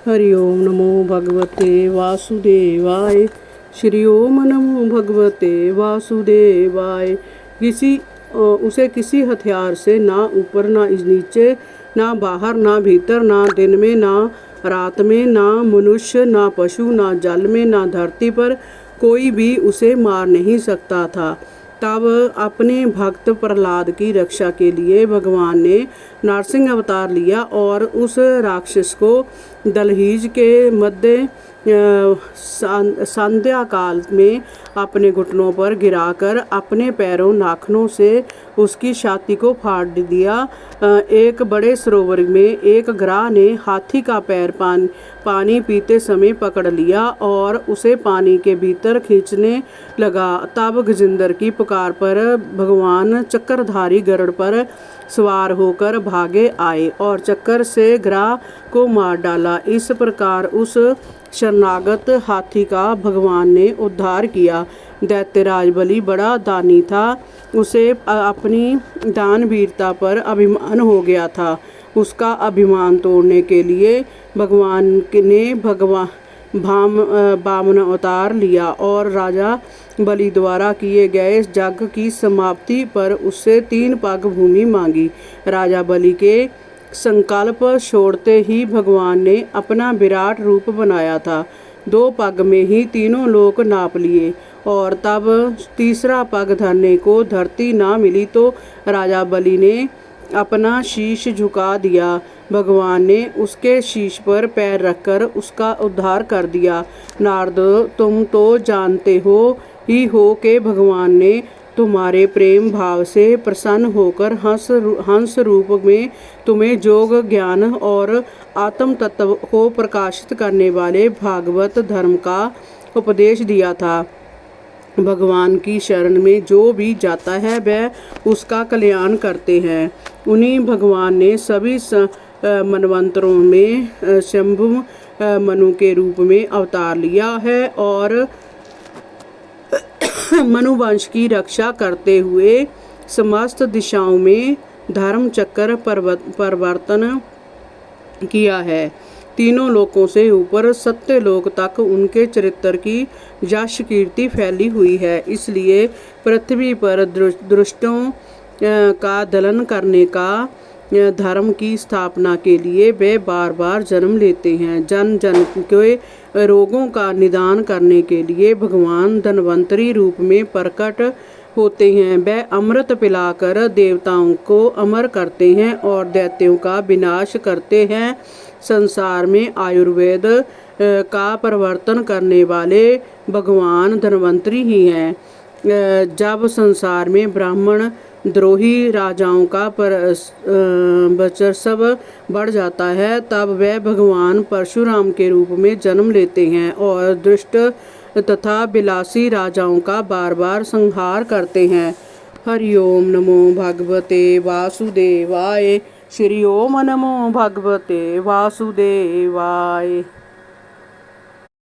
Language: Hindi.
हरि ओम नमो भगवते वासुदेवाय। श्री ओम नमो भगवते वासुदेवाय। उसे किसी हथियार से ना ऊपर ना नीचे, ना बाहर ना भीतर, ना दिन में ना रात में, ना मनुष्य ना पशु, ना जल में ना धरती पर कोई भी उसे मार नहीं सकता था। तब अपने भक्त प्रहलाद की रक्षा के लिए भगवान ने नरसिंह अवतार लिया और उस राक्षस को दलहीज के मध्य संध्या काल में अपने घुटनों पर गिराकर अपने पैरों नाखनों से उसकी छाती को फाड़ दिया। एक बड़े सरोवर में एक ग्राह ने हाथी का पैर पानी पीते समय पकड़ लिया और उसे पानी के भीतर खींचने लगा। तब गजेंद्र की पुकार पर भगवान चक्रधारी गरुड़ पर सवार होकर भागे आए और चक्कर से ग्राह को मार डाला। इस प्रकार उस शरणागत हाथी का भगवान ने उद्धार किया। दैत्यराज बलि बड़ा दानी था, उसे अपनी दान वीरता पर अभिमान हो गया था। उसका अभिमान तोड़ने के लिए भगवान ने वामन अवतार लिया और राजा बलि द्वारा किए गए यज्ञ की समाप्ति पर उससे 3 पग भूमि मांगी। राजा बलि के संकल्प छोड़ते ही भगवान ने अपना विराट रूप बनाया था। 2 पग में ही तीनों लोक नाप लिए और तब तीसरा पग धरने को धरती ना मिली तो राजा बलि ने अपना शीश झुका दिया। भगवान ने उसके शीश पर पैर रखकर उसका उद्धार कर दिया। नारद, तुम तो जानते ही हो कि भगवान ने तुम्हारे प्रेम भाव से प्रसन्न होकर हंस रूप में तुम्हें योग ज्ञान और आत्म तत्व को प्रकाशित करने वाले भागवत धर्म का उपदेश दिया था। भगवान की शरण में जो भी जाता है वह उसका कल्याण करते हैं। उन्हीं भगवान ने सभी मनवंतरों में शंभु मनु के रूप में अवतार लिया है और मनुवंश की रक्षा करते हुए समस्त दिशाओं में धर्म चक्र परिवर्तन किया है। तीनों लोकों से ऊपर सत्य लोक तक उनके चरित्र की यश कीर्ति फैली हुई है। इसलिए पृथ्वी पर दुष्टों का दलन करने का धर्म की स्थापना के लिए वे बार बार जन्म लेते हैं। जन जन के रोगों का निदान करने के लिए भगवान धन्वंतरी रूप में प्रकट होते हैं। वे अमृत पिलाकर देवताओं को अमर करते हैं और दैत्यों का विनाश करते हैं। संसार में आयुर्वेद का प्रवर्तन करने वाले भगवान धन्वंतरी ही हैं। जब संसार में ब्राह्मण द्रोही राजाओं का वर्चस्व बढ़ जाता है तब वे भगवान परशुराम के रूप में जन्म लेते हैं और दुष्ट तथा विलासी राजाओं का बार बार संहार करते हैं। हरि ओम नमो भगवते वासुदेवाय। श्री ओम नमो भगवते वासुदेवाय।